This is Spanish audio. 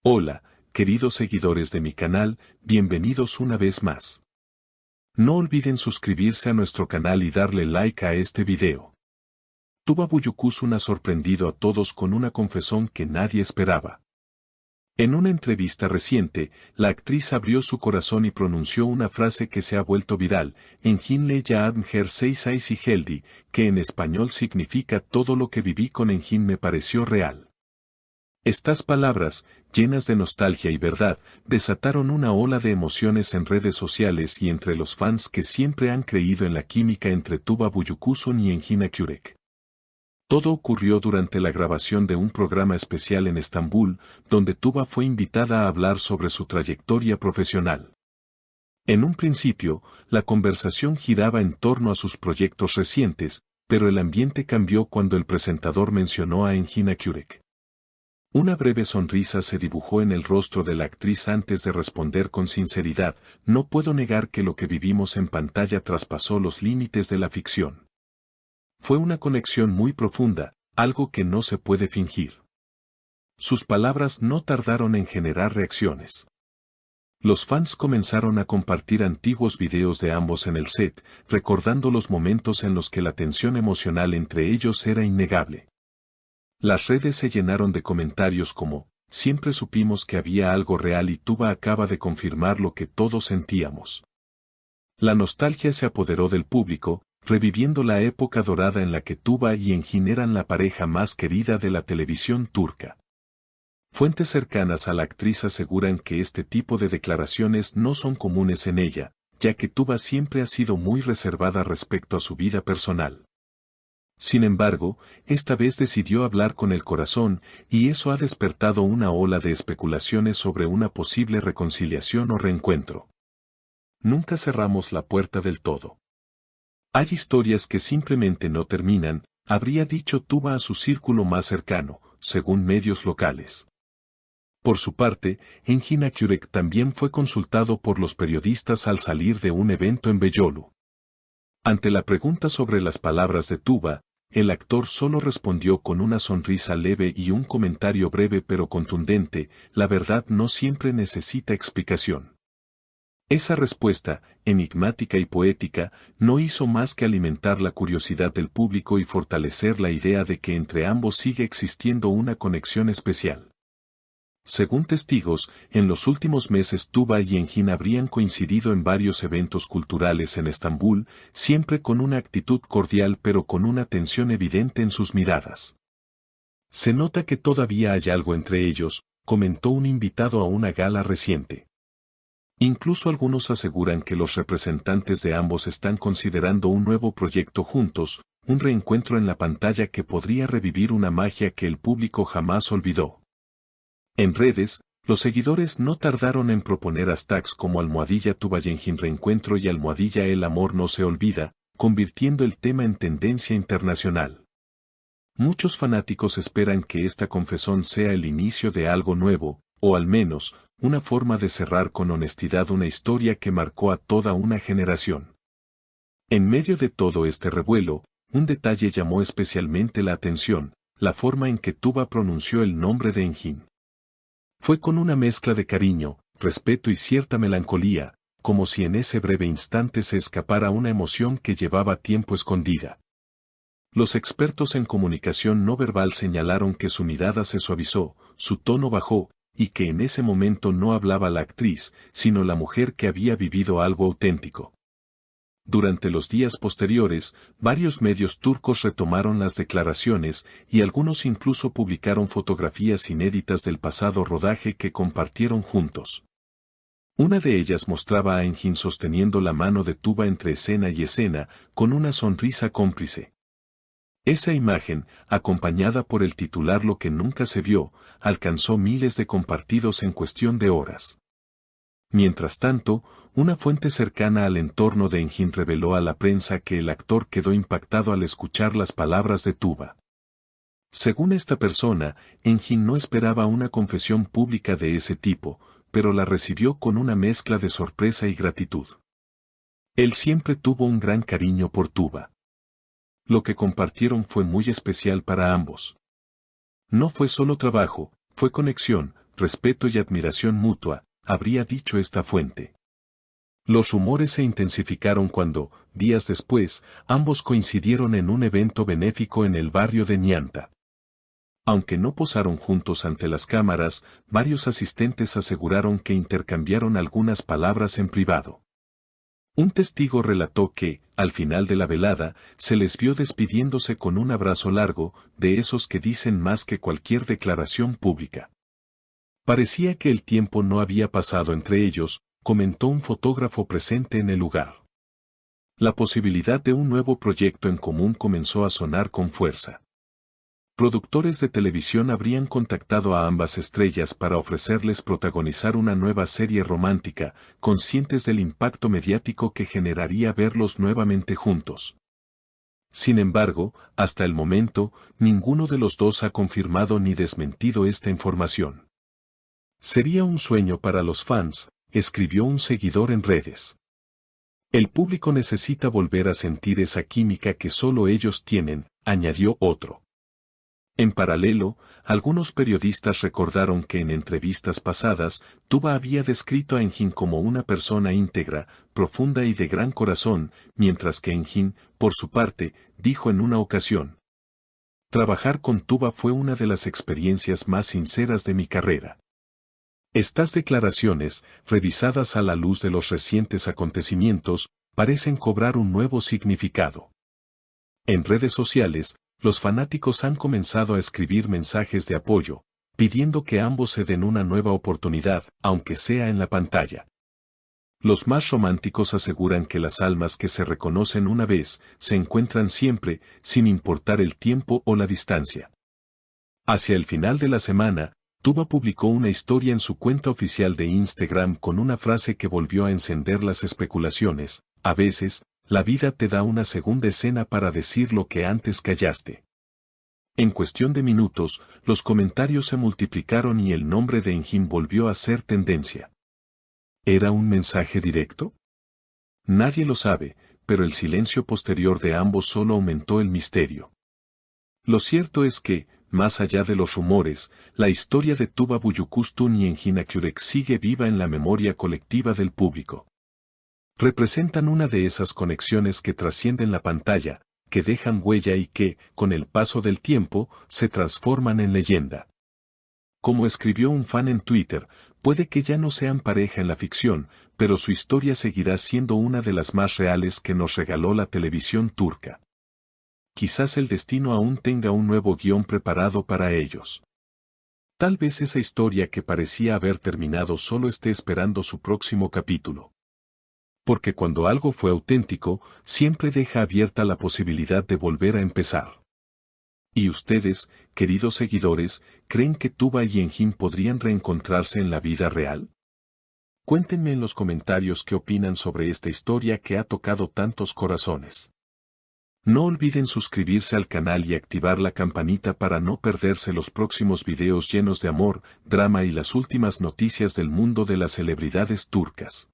Hola, queridos seguidores de mi canal, bienvenidos una vez más. No olviden suscribirse a nuestro canal y darle like a este video. Tuba Büyüküstün ha sorprendido a todos con una confesión que nadie esperaba. En una entrevista reciente, la actriz abrió su corazón y pronunció una frase que se ha vuelto viral, Engin Yaad her seis y Heldi, que en español significa todo lo que viví con Engin me pareció real. Estas palabras, llenas de nostalgia y verdad, desataron una ola de emociones en redes sociales y entre los fans que siempre han creído en la química entre Tuba Büyüküstün y Engin Akyürek. Todo ocurrió durante la grabación de un programa especial en Estambul, donde Tuba fue invitada a hablar sobre su trayectoria profesional. En un principio, la conversación giraba en torno a sus proyectos recientes, pero el ambiente cambió cuando el presentador mencionó a Engin Akyürek. Una breve sonrisa se dibujó en el rostro de la actriz antes de responder con sinceridad, no puedo negar que lo que vivimos en pantalla traspasó los límites de la ficción. Fue una conexión muy profunda, algo que no se puede fingir. Sus palabras no tardaron en generar reacciones. Los fans comenzaron a compartir antiguos videos de ambos en el set, recordando los momentos en los que la tensión emocional entre ellos era innegable. Las redes se llenaron de comentarios como, siempre supimos que había algo real y Tuba acaba de confirmar lo que todos sentíamos. La nostalgia se apoderó del público, reviviendo la época dorada en la que Tuba y Engin eran la pareja más querida de la televisión turca. Fuentes cercanas a la actriz aseguran que este tipo de declaraciones no son comunes en ella, ya que Tuba siempre ha sido muy reservada respecto a su vida personal. Sin embargo, esta vez decidió hablar con el corazón, y eso ha despertado una ola de especulaciones sobre una posible reconciliación o reencuentro. Nunca cerramos la puerta del todo. Hay historias que simplemente no terminan, habría dicho Tuba a su círculo más cercano, según medios locales. Por su parte, Engin Akyürek también fue consultado por los periodistas al salir de un evento en Beyoğlu. Ante la pregunta sobre las palabras de Tuba, el actor solo respondió con una sonrisa leve y un comentario breve pero contundente, la verdad no siempre necesita explicación. Esa respuesta, enigmática y poética, no hizo más que alimentar la curiosidad del público y fortalecer la idea de que entre ambos sigue existiendo una conexión especial. Según testigos, en los últimos meses Tuba y Engin habrían coincidido en varios eventos culturales en Estambul, siempre con una actitud cordial pero con una tensión evidente en sus miradas. Se nota que todavía hay algo entre ellos, comentó un invitado a una gala reciente. Incluso algunos aseguran que los representantes de ambos están considerando un nuevo proyecto juntos, un reencuentro en la pantalla que podría revivir una magia que el público jamás olvidó. En redes, los seguidores no tardaron en proponer hashtags como #Tuba y Engin reencuentro y #El amor no se olvida, convirtiendo el tema en tendencia internacional. Muchos fanáticos esperan que esta confesión sea el inicio de algo nuevo, o al menos, una forma de cerrar con honestidad una historia que marcó a toda una generación. En medio de todo este revuelo, un detalle llamó especialmente la atención, la forma en que Tuba pronunció el nombre de Engin. Fue con una mezcla de cariño, respeto y cierta melancolía, como si en ese breve instante se escapara una emoción que llevaba tiempo escondida. Los expertos en comunicación no verbal señalaron que su mirada se suavizó, su tono bajó, y que en ese momento no hablaba la actriz, sino la mujer que había vivido algo auténtico. Durante los días posteriores, varios medios turcos retomaron las declaraciones, y algunos incluso publicaron fotografías inéditas del pasado rodaje que compartieron juntos. Una de ellas mostraba a Engin sosteniendo la mano de Tuba entre escena y escena, con una sonrisa cómplice. Esa imagen, acompañada por el titular Lo que nunca se vio, alcanzó miles de compartidos en cuestión de horas. Mientras tanto, una fuente cercana al entorno de Engin reveló a la prensa que el actor quedó impactado al escuchar las palabras de Tuba. Según esta persona, Engin no esperaba una confesión pública de ese tipo, pero la recibió con una mezcla de sorpresa y gratitud. Él siempre tuvo un gran cariño por Tuba. Lo que compartieron fue muy especial para ambos. No fue solo trabajo, fue conexión, respeto y admiración mutua, habría dicho esta fuente. Los rumores se intensificaron cuando, días después, ambos coincidieron en un evento benéfico en el barrio de Ñanta. Aunque no posaron juntos ante las cámaras, varios asistentes aseguraron que intercambiaron algunas palabras en privado. Un testigo relató que, al final de la velada, se les vio despidiéndose con un abrazo largo, de esos que dicen más que cualquier declaración pública. Parecía que el tiempo no había pasado entre ellos, comentó un fotógrafo presente en el lugar. La posibilidad de un nuevo proyecto en común comenzó a sonar con fuerza. Productores de televisión habrían contactado a ambas estrellas para ofrecerles protagonizar una nueva serie romántica, conscientes del impacto mediático que generaría verlos nuevamente juntos. Sin embargo, hasta el momento, ninguno de los dos ha confirmado ni desmentido esta información. Sería un sueño para los fans, escribió un seguidor en redes. El público necesita volver a sentir esa química que solo ellos tienen, añadió otro. En paralelo, algunos periodistas recordaron que en entrevistas pasadas, Tuba había descrito a Engin como una persona íntegra, profunda y de gran corazón, mientras que Engin, por su parte, dijo en una ocasión: "Trabajar con Tuba fue una de las experiencias más sinceras de mi carrera". Estas declaraciones, revisadas a la luz de los recientes acontecimientos, parecen cobrar un nuevo significado. En redes sociales, los fanáticos han comenzado a escribir mensajes de apoyo, pidiendo que ambos se den una nueva oportunidad, aunque sea en la pantalla. Los más románticos aseguran que las almas que se reconocen una vez, se encuentran siempre, sin importar el tiempo o la distancia. Hacia el final de la semana, Tuba publicó una historia en su cuenta oficial de Instagram con una frase que volvió a encender las especulaciones: "A veces, la vida te da una segunda escena para decir lo que antes callaste". En cuestión de minutos, los comentarios se multiplicaron y el nombre de Engin volvió a ser tendencia. ¿Era un mensaje directo? Nadie lo sabe, pero el silencio posterior de ambos solo aumentó el misterio. Lo cierto es que, más allá de los rumores, la historia de Tuba Büyüküstün y Engin Akyürek sigue viva en la memoria colectiva del público. Representan una de esas conexiones que trascienden la pantalla, que dejan huella y que, con el paso del tiempo, se transforman en leyenda. Como escribió un fan en Twitter, puede que ya no sean pareja en la ficción, pero su historia seguirá siendo una de las más reales que nos regaló la televisión turca. Quizás el destino aún tenga un nuevo guión preparado para ellos. Tal vez esa historia que parecía haber terminado solo esté esperando su próximo capítulo. Porque cuando algo fue auténtico, siempre deja abierta la posibilidad de volver a empezar. ¿Y ustedes, queridos seguidores, creen que Tuba y Engin podrían reencontrarse en la vida real? Cuéntenme en los comentarios qué opinan sobre esta historia que ha tocado tantos corazones. No olviden suscribirse al canal y activar la campanita para no perderse los próximos videos llenos de amor, drama y las últimas noticias del mundo de las celebridades turcas.